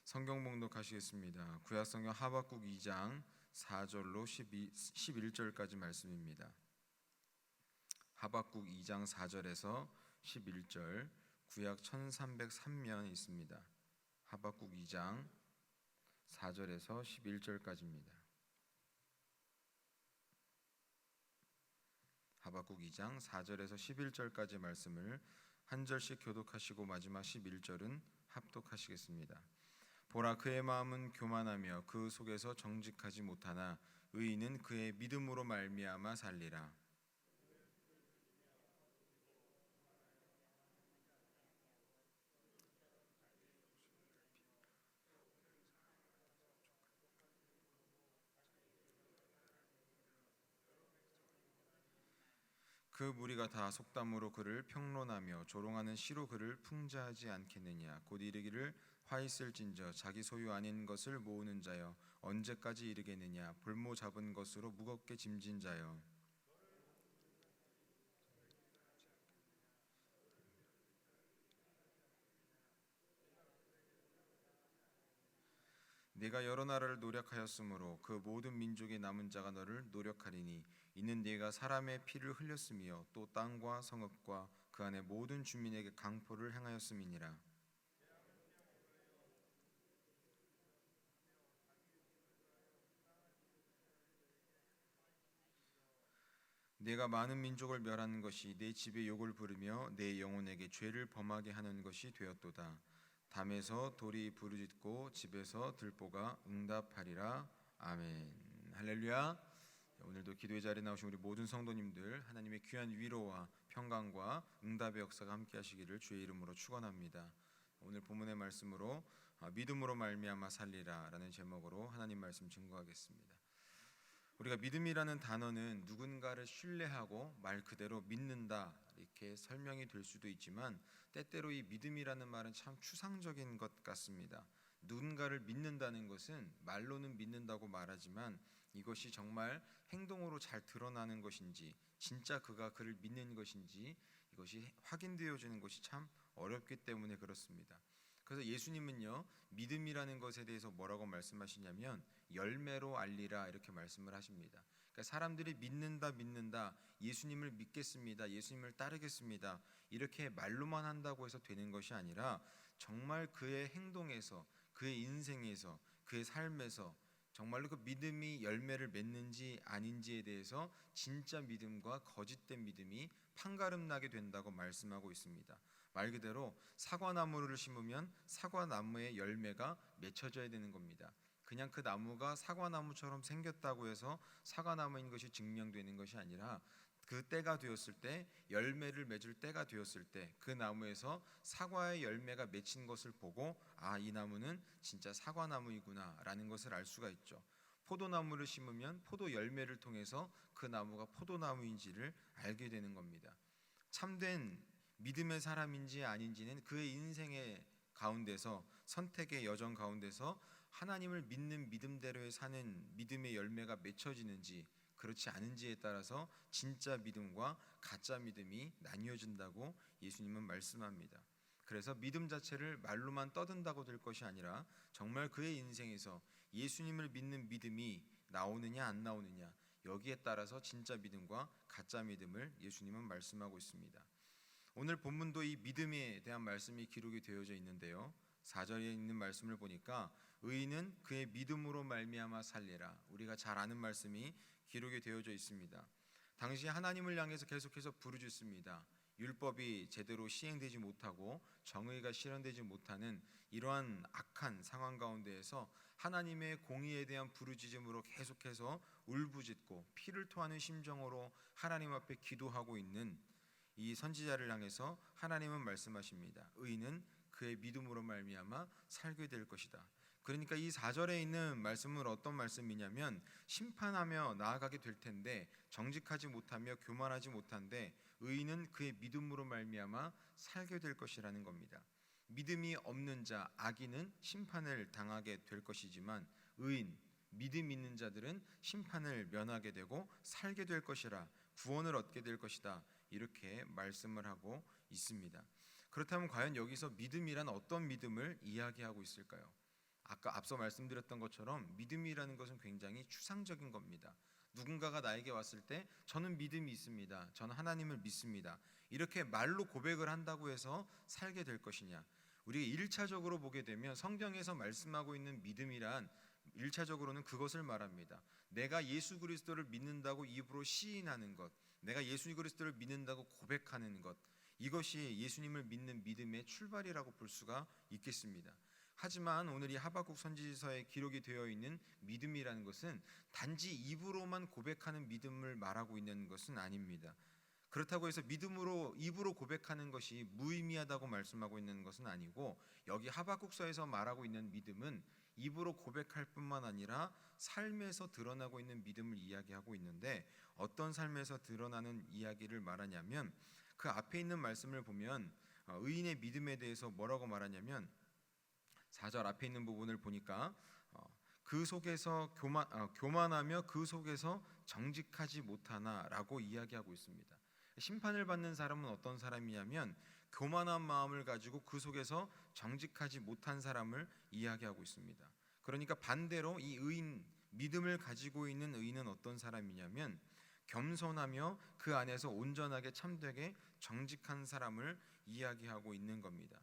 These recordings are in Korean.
성경 봉독하시겠습니다. 구약성경 하박국 2장 4절로 11절까지 말씀입니다. 하박국 2장 4절에서 11절, 구약 1303면 있습니다. 하박국 2장 4절에서 11절까지입니다. 하박국 2장 4절에서 11절까지 말씀을 한 절씩 교독하시고 마지막 11절은 합독하시겠습니다. 보라, 그의 마음은 교만하며 그 속에서 정직하지 못하나 의인은 그의 믿음으로 말미암아 살리라. 그 무리가 다 속담으로 그를 평론하며 조롱하는 시로 그를 풍자하지 않겠느냐. 곧 이르기를 화 있을진저 자기 소유 아닌 것을 모으는 자여 언제까지 이르겠느냐. 볼모 잡은 것으로 무겁게 짐진 자여 네가 여러 나라를 노력하였으므로 그 모든 민족의 남은 자가 너를 노력하리니 이는 네가 사람의 피를 흘렸으며 또 땅과 성읍과 그 안의 모든 주민에게 강포를 행하였음이니라. 네가 많은 민족을 멸하는 것이 내 집에 욕을 부르며 내 영혼에게 죄를 범하게 하는 것이 되었도다. 담에서 돌이 부르짖고 집에서 들보가 응답하리라. 아멘. 할렐루야. 오늘도 기도의 자리에 나오신 우리 모든 성도님들, 하나님의 귀한 위로와 평강과 응답의 역사가 함께 하시기를 주의 이름으로 축원합니다. 오늘 본문의 말씀으로 믿음으로 말미암아 살리라 라는 제목으로 하나님 말씀 증거하겠습니다. 우리가 믿음이라는 단어는 누군가를 신뢰하고 말 그대로 믿는다 이렇게 설명이 될 수도 있지만, 때때로 이 믿음이라는 말은 참 추상적인 것 같습니다. 누군가를 믿는다는 것은 말로는 믿는다고 말하지만 이것이 정말 행동으로 잘 드러나는 것인지, 진짜 그가 그를 믿는 것인지 이것이 확인되어지는 것이 참 어렵기 때문에 그렇습니다. 그래서 예수님은요, 믿음이라는 것에 대해서 뭐라고 말씀하시냐면 열매로 알리라 이렇게 말씀을 하십니다. 그러니까 사람들이 믿는다, 예수님을 믿겠습니다, 예수님을 따르겠습니다 이렇게 말로만 한다고 해서 되는 것이 아니라 정말 그의 행동에서, 그의 인생에서, 그의 삶에서 정말로 그 믿음이 열매를 맺는지 아닌지에 대해서 진짜 믿음과 거짓된 믿음이 판가름 나게 된다고 말씀하고 있습니다. 말 그대로 사과나무를 심으면 사과나무의 열매가 맺혀져야 되는 겁니다. 그냥 그 나무가 사과나무처럼 생겼다고 해서 사과나무인 것이 증명되는 것이 아니라 그 때가 되었을 때, 열매를 맺을 때가 되었을 때 그 나무에서 사과의 열매가 맺힌 것을 보고 이 나무는 진짜 사과나무이구나 라는 것을 알 수가 있죠. 포도나무를 심으면 포도 열매를 통해서 그 나무가 포도나무인지를 알게 되는 겁니다. 참된 믿음의 사람인지 아닌지는 그의 인생의 가운데서, 선택의 여정 가운데서 하나님을 믿는 믿음대로에 사는 믿음의 열매가 맺혀지는지 그렇지 않은지에 따라서 진짜 믿음과 가짜 믿음이 나뉘어진다고 예수님은 말씀합니다. 그래서 믿음 자체를 말로만 떠든다고 될 것이 아니라 정말 그의 인생에서 예수님을 믿는 믿음이 나오느냐 안 나오느냐, 여기에 따라서 진짜 믿음과 가짜 믿음을 예수님은 말씀하고 있습니다. 오늘 본문도 이 믿음에 대한 말씀이 기록이 되어져 있는데요, 4절에 있는 말씀을 보니까 의인은 그의 믿음으로 말미암아 살리라, 우리가 잘 아는 말씀이 기록이 되어져 있습니다. 당시 하나님을 향해서 계속해서 부르짖습니다. 율법이 제대로 시행되지 못하고 정의가 실현되지 못하는 이러한 악한 상황 가운데에서 하나님의 공의에 대한 부르짖음으로 계속해서 울부짖고 피를 토하는 심정으로 하나님 앞에 기도하고 있는 이 선지자를 향해서 하나님은 말씀하십니다. 의인은 그의 믿음으로 말미암아 살게 될 것이다. 그러니까 이 4절에 있는 말씀은 어떤 말씀이냐면, 심판하며 나아가게 될 텐데 정직하지 못하며 교만하지 못한데 의인은 그의 믿음으로 말미암아 살게 될 것이라는 겁니다. 믿음이 없는 자, 악인은 심판을 당하게 될 것이지만 의인, 믿음 있는 자들은 심판을 면하게 되고 살게 될 것이라, 구원을 얻게 될 것이다 이렇게 말씀을 하고 있습니다. 그렇다면 과연 여기서 믿음이란 어떤 믿음을 이야기하고 있을까요? 아까 앞서 말씀드렸던 것처럼 믿음이라는 것은 굉장히 추상적인 겁니다. 누군가가 나에게 왔을 때 저는 믿음이 있습니다. 저는 하나님을 믿습니다. 이렇게 말로 고백을 한다고 해서 살게 될 것이냐? 우리가 1차적으로 보게 되면 성경에서 말씀하고 있는 믿음이란 1차적으로는 그것을 말합니다. 내가 예수 그리스도를 믿는다고 입으로 시인하는 것, 내가 예수 그리스도를 믿는다고 고백하는 것, 이것이 예수님을 믿는 믿음의 출발이라고 볼 수가 있겠습니다. 하지만 오늘 이 하박국 선지서에 기록이 되어 있는 믿음이라는 것은 단지 입으로만 고백하는 믿음을 말하고 있는 것은 아닙니다. 그렇다고 해서 믿음으로 입으로 고백하는 것이 무의미하다고 말씀하고 있는 것은 아니고, 여기 하박국서에서 말하고 있는 믿음은 입으로 고백할 뿐만 아니라 삶에서 드러나고 있는 믿음을 이야기하고 있는데, 어떤 삶에서 드러나는 이야기를 말하냐면, 그 앞에 있는 말씀을 보면 의인의 믿음에 대해서 뭐라고 말하냐면 4절 앞에 있는 부분을 보니까 그 속에서 교만하며 그 속에서 정직하지 못하나라고 이야기하고 있습니다. 심판을 받는 사람은 어떤 사람이냐면 교만한 마음을 가지고 그 속에서 정직하지 못한 사람을 이야기하고 있습니다. 그러니까 반대로 이 의인, 믿음을 가지고 있는 의인은 어떤 사람이냐면 겸손하며 그 안에서 온전하게 참되게 정직한 사람을 이야기하고 있는 겁니다.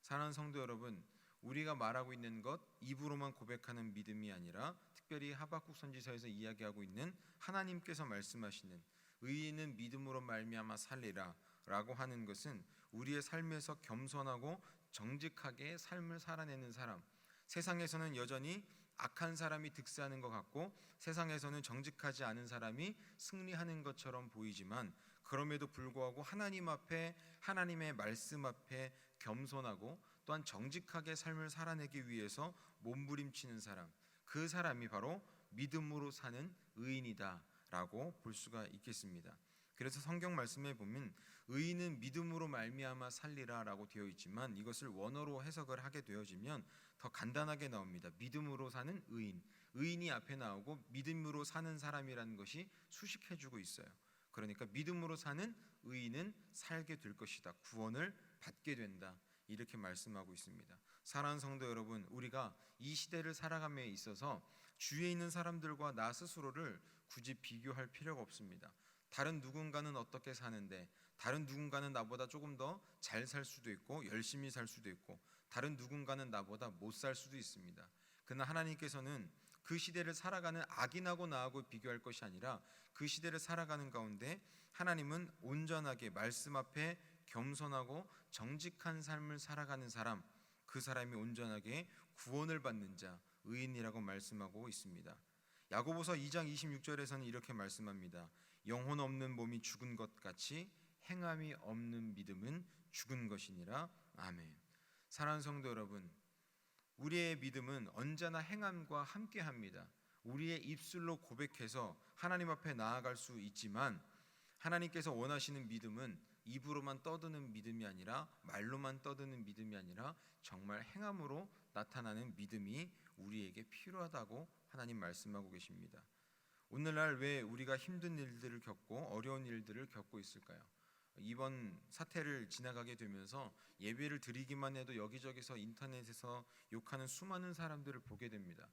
사랑하는 성도 여러분, 우리가 말하고 있는 것, 입으로만 고백하는 믿음이 아니라 특별히 하박국 선지서에서 이야기하고 있는 하나님께서 말씀하시는 의인은 믿음으로 말미암아 살리라 라고 하는 것은 우리의 삶에서 겸손하고 정직하게 삶을 살아내는 사람, 세상에서는 여전히 악한 사람이 득세하는 것 같고 세상에서는 정직하지 않은 사람이 승리하는 것처럼 보이지만, 그럼에도 불구하고 하나님 앞에, 하나님의 말씀 앞에 겸손하고 또한 정직하게 삶을 살아내기 위해서 몸부림치는 사람, 그 사람이 바로 믿음으로 사는 의인이다 라고 볼 수가 있겠습니다. 그래서 성경 말씀에 보면 의인은 믿음으로 말미암아 살리라 라고 되어 있지만, 이것을 원어로 해석을 하게 되어지면 더 간단하게 나옵니다. 믿음으로 사는 의인, 의인이 앞에 나오고 믿음으로 사는 사람이라는 것이 수식해주고 있어요. 그러니까 믿음으로 사는 의인은 살게 될 것이다, 구원을 받게 된다, 이렇게 말씀하고 있습니다. 사랑하는 성도 여러분, 우리가 이 시대를 살아감에 있어서 주위에 있는 사람들과 나 스스로를 굳이 비교할 필요가 없습니다. 다른 누군가는 어떻게 사는데, 다른 누군가는 나보다 조금 더 잘 살 수도 있고 열심히 살 수도 있고, 다른 누군가는 나보다 못 살 수도 있습니다. 그러나 하나님께서는 그 시대를 살아가는 악인하고 나하고 비교할 것이 아니라 그 시대를 살아가는 가운데 하나님은 온전하게 말씀 앞에 겸손하고 정직한 삶을 살아가는 사람, 그 사람이 온전하게 구원을 받는 자, 의인이라고 말씀하고 있습니다. 야고보서 2장 26절에서는 이렇게 말씀합니다. 영혼 없는 몸이 죽은 것 같이 행함이 없는 믿음은 죽은 것이니라. 아멘. 사랑하는 성도 여러분, 우리의 믿음은 언제나 행함과 함께합니다. 우리의 입술로 고백해서 하나님 앞에 나아갈 수 있지만, 하나님께서 원하시는 믿음은 입으로만 떠드는 믿음이 아니라, 말로만 떠드는 믿음이 아니라 정말 행함으로 나타나는 믿음이 우리에게 필요하다고 하나님 말씀하고 계십니다. 오늘날 왜 우리가 힘든 일들을 겪고 어려운 일들을 겪고 있을까요? 이번 사태를 지나가게 되면서 예배를 드리기만 해도 여기저기서 인터넷에서 욕하는 수많은 사람들을 보게 됩니다.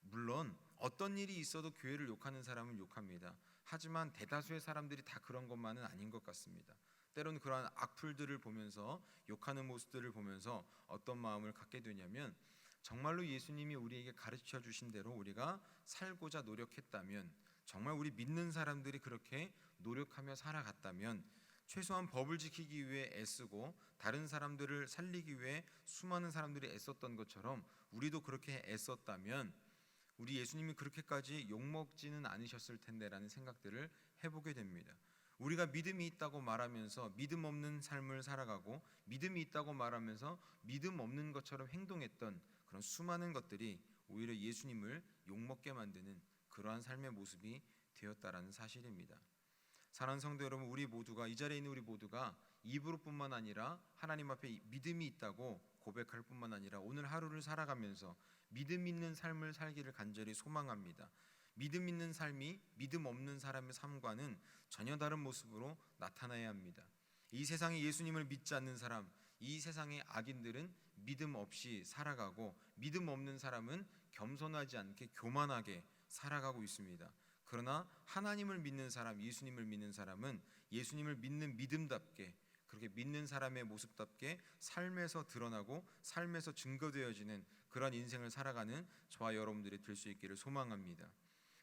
물론 어떤 일이 있어도 교회를 욕하는 사람은 욕합니다. 하지만 대다수의 사람들이 다 그런 것만은 아닌 것 같습니다. 때로는 그러한 악플들을 보면서, 욕하는 모습들을 보면서 어떤 마음을 갖게 되냐면, 정말로 예수님이 우리에게 가르쳐 주신 대로 우리가 살고자 노력했다면, 정말 우리 믿는 사람들이 그렇게 노력하며 살아갔다면, 최소한 법을 지키기 위해 애쓰고 다른 사람들을 살리기 위해 수많은 사람들이 애썼던 것처럼 우리도 그렇게 애썼다면 우리 예수님이 그렇게까지 욕먹지는 않으셨을 텐데라는 생각들을 해보게 됩니다. 우리가 믿음이 있다고 말하면서 믿음 없는 삶을 살아가고, 믿음이 있다고 말하면서 믿음 없는 것처럼 행동했던 그런 수많은 것들이 오히려 예수님을 욕먹게 만드는 그러한 삶의 모습이 되었다라는 사실입니다. 사랑하는 성도 여러분, 우리 모두가, 이 자리에 있는 우리 모두가 입으로뿐만 아니라 하나님 앞에 믿음이 있다고 고백할 뿐만 아니라 오늘 하루를 살아가면서 믿음 있는 삶을 살기를 간절히 소망합니다. 믿음 있는 삶이 믿음 없는 사람의 삶과는 전혀 다른 모습으로 나타나야 합니다. 이 세상에 예수님을 믿지 않는 사람, 이 세상의 악인들은 믿음 없이 살아가고, 믿음 없는 사람은 겸손하지 않게 교만하게 살아가고 있습니다. 그러나 하나님을 믿는 사람, 예수님을 믿는 사람은 예수님을 믿는 믿음답게, 그렇게 믿는 사람의 모습답게 삶에서 드러나고 삶에서 증거되어지는 그런 인생을 살아가는 저와 여러분들이 될 수 있기를 소망합니다.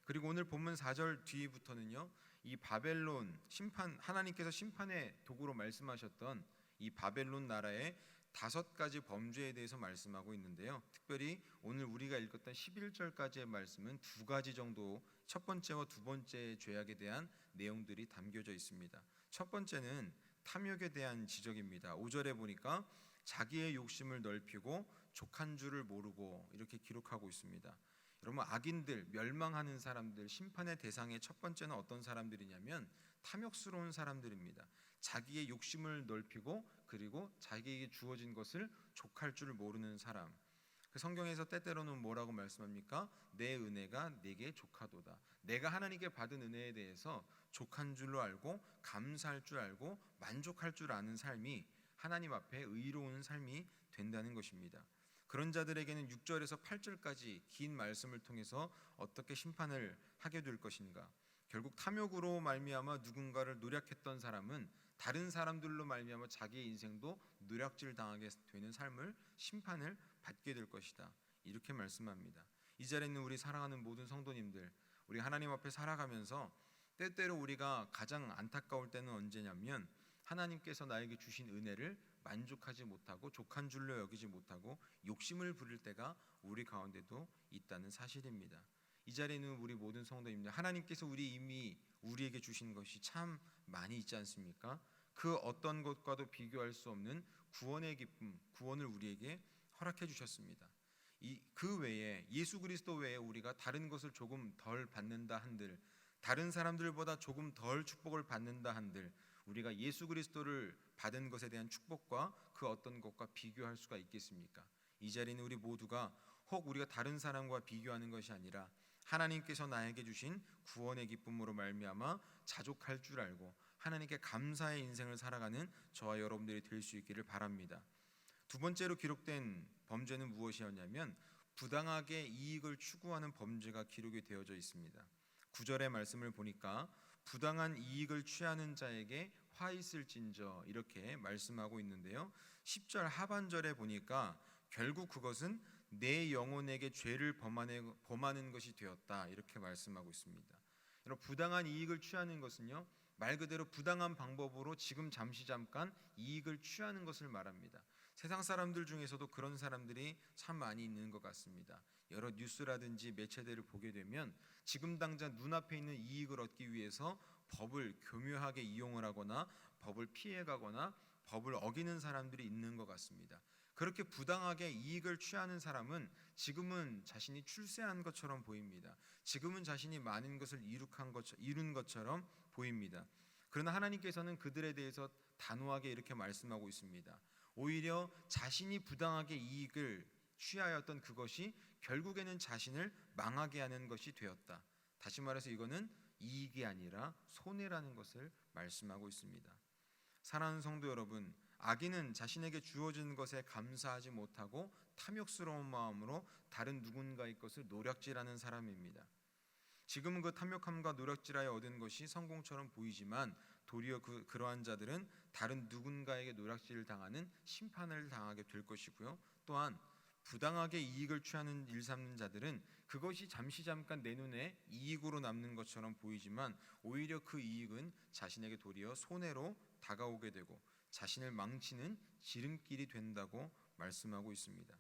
그리고 오늘 본문 4절 뒤부터는요, 이 바벨론 심판, 하나님께서 심판의 도구로 말씀하셨던 이 바벨론 나라의 5가지 범죄에 대해서 말씀하고 있는데요, 특별히 오늘 우리가 읽었던 11절까지의 말씀은 2가지 정도, 첫 번째와 두 번째의 죄악에 대한 내용들이 담겨져 있습니다. 첫 번째는 탐욕에 대한 지적입니다. 5절에 보니까 자기의 욕심을 넓히고 족한 줄을 모르고, 이렇게 기록하고 있습니다. 여러분, 악인들, 멸망하는 사람들, 심판의 대상의 첫 번째는 어떤 사람들이냐면 탐욕스러운 사람들입니다. 자기의 욕심을 넓히고, 그리고 자기에게 주어진 것을 족할 줄 모르는 사람. 그 성경에서 때때로는 뭐라고 말씀합니까? 내 은혜가 내게 족하도다. 내가 하나님께 받은 은혜에 대해서 족한 줄로 알고, 감사할 줄 알고, 만족할 줄 아는 삶이 하나님 앞에 의로운 삶이 된다는 것입니다. 그런 자들에게는 6절에서 8절까지 긴 말씀을 통해서 어떻게 심판을 하게 될 것인가, 결국 탐욕으로 말미암아 누군가를 노략했던 사람은 다른 사람들로 말미암아 자기의 인생도 노략질 당하게 되는 삶을, 심판을 받게 될 것이다, 이렇게 말씀합니다. 이 자리에 있는 우리 사랑하는 모든 성도님들, 우리 하나님 앞에 살아가면서 때때로 우리가 가장 안타까울 때는 언제냐면 하나님께서 나에게 주신 은혜를 만족하지 못하고 족한 줄로 여기지 못하고 욕심을 부릴 때가 우리 가운데도 있다는 사실입니다. 이 자리에 있는 우리 모든 성도님들, 하나님께서 이미 우리에게 주신 것이 참 많이 있지 않습니까? 그 어떤 것과도 비교할 수 없는 구원의 기쁨, 구원을 우리에게 허락해 주셨습니다. 그 외에, 예수 그리스도 외에 우리가 다른 것을 조금 덜 받는다 한들, 다른 사람들보다 조금 덜 축복을 받는다 한들, 우리가 예수 그리스도를 받은 것에 대한 축복과 그 어떤 것과 비교할 수가 있겠습니까? 이 자리는 우리 모두가 혹 우리가 다른 사람과 비교하는 것이 아니라 하나님께서 나에게 주신 구원의 기쁨으로 말미암아 자족할 줄 알고 하나님께 감사의 인생을 살아가는 저와 여러분들이 될 수 있기를 바랍니다. 두 번째로 기록된 범죄는 무엇이었냐면 부당하게 이익을 추구하는 범죄가 기록이 되어져 있습니다. 9절의 말씀을 보니까 부당한 이익을 취하는 자에게 화 있을진저, 이렇게 말씀하고 있는데요, 10절 하반절에 보니까 결국 그것은 내 영혼에게 죄를 범하는 것이 되었다, 이렇게 말씀하고 있습니다. 여러분, 부당한 이익을 취하는 것은요, 말 그대로 부당한 방법으로 지금 잠깐 이익을 취하는 것을 말합니다. 세상 사람들 중에서도 그런 사람들이 참 많이 있는 것 같습니다. 여러 뉴스라든지 매체들을 보게 되면 지금 당장 눈앞에 있는 이익을 얻기 위해서 법을 교묘하게 이용을 하거나 법을 피해가거나 법을 어기는 사람들이 있는 것 같습니다. 그렇게 부당하게 이익을 취하는 사람은 지금은 자신이 출세한 것처럼 보입니다. 지금은 자신이 많은 것을 이룬 것처럼 보입니다. 그러나 하나님께서는 그들에 대해서 단호하게 이렇게 말씀하고 있습니다. 오히려 자신이 부당하게 이익을 취하였던 그것이 결국에는 자신을 망하게 하는 것이 되었다. 다시 말해서 이거는 이익이 아니라 손해라는 것을 말씀하고 있습니다. 사랑하는 성도 여러분, 악인은 자신에게 주어진 것에 감사하지 못하고 탐욕스러운 마음으로 다른 누군가의 것을 노략질하는 사람입니다. 지금은 그 탐욕함과 노략질하여 얻은 것이 성공처럼 보이지만 도리어 그러한 자들은 다른 누군가에게 노략질을 당하는 심판을 당하게 될 것이고요, 또한 부당하게 이익을 취하는 일 삼는 자들은 그것이 잠깐 내 눈에 이익으로 남는 것처럼 보이지만 오히려 그 이익은 자신에게 도리어 손해로 다가오게 되고 자신을 망치는 지름길이 된다고 말씀하고 있습니다.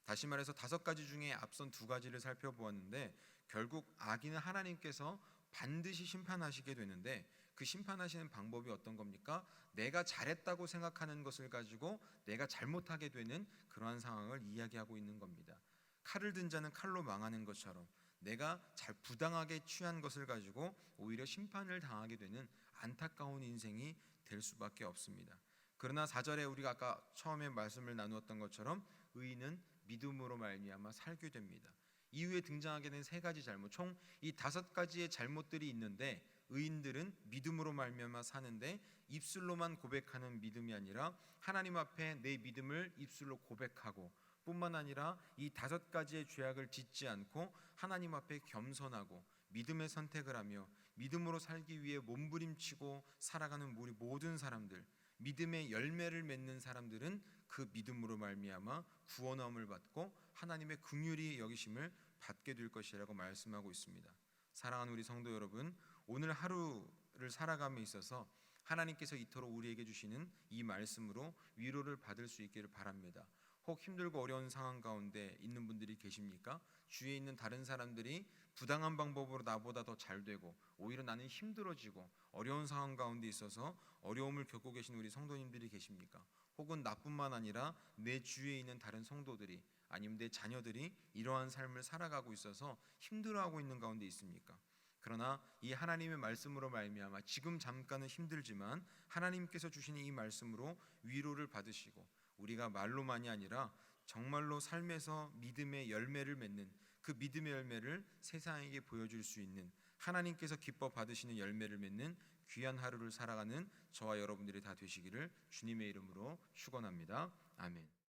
다시 말해서 5가지 중에 앞선 2가지를 살펴보았는데 결국 악인은 하나님께서 반드시 심판하시게 되는데 그 심판하시는 방법이 어떤 겁니까? 내가 잘했다고 생각하는 것을 가지고 내가 잘못하게 되는 그러한 상황을 이야기하고 있는 겁니다. 칼을 든 자는 칼로 망하는 것처럼 내가 잘 부당하게 취한 것을 가지고 오히려 심판을 당하게 되는 안타까운 인생이 될 수밖에 없습니다. 그러나 4절에 우리가 아까 처음에 말씀을 나누었던 것처럼 의인은 믿음으로 말미암아 살게 됩니다. 이후에 등장하게 된 세 가지 잘못, 총 이 5가지의 잘못들이 있는데 의인들은 믿음으로 말미암아 사는데 입술로만 고백하는 믿음이 아니라 하나님 앞에 내 믿음을 입술로 고백하고 뿐만 아니라 이 5가지의 죄악을 짓지 않고 하나님 앞에 겸손하고 믿음의 선택을 하며 믿음으로 살기 위해 몸부림치고 살아가는 우리 모든 사람들, 믿음의 열매를 맺는 사람들은 그 믿음으로 말미암아 구원함을 받고 하나님의 긍휼히 여기심을 받게 될 것이라고 말씀하고 있습니다. 사랑하는 우리 성도 여러분, 오늘 하루를 살아감에 있어서 하나님께서 이토록 우리에게 주시는 이 말씀으로 위로를 받을 수 있기를 바랍니다. 혹 힘들고 어려운 상황 가운데 있는 분들이 계십니까? 주위에 있는 다른 사람들이 부당한 방법으로 나보다 더 잘 되고 오히려 나는 힘들어지고 어려운 상황 가운데 있어서 어려움을 겪고 계신 우리 성도님들이 계십니까? 혹은 나뿐만 아니라 내 주위에 있는 다른 성도들이 아니면 내 자녀들이 이러한 삶을 살아가고 있어서 힘들어하고 있는 가운데 있습니까? 그러나 이 하나님의 말씀으로 말미암아 지금 잠깐은 힘들지만 하나님께서 주시는 이 말씀으로 위로를 받으시고 우리가 말로만이 아니라 정말로 삶에서 믿음의 열매를 맺는 그 믿음의 열매를 세상에게 보여줄 수 있는 하나님께서 기뻐 받으시는 열매를 맺는 귀한 하루를 살아가는 저와 여러분들이 다 되시기를 주님의 이름으로 축원합니다. 아멘.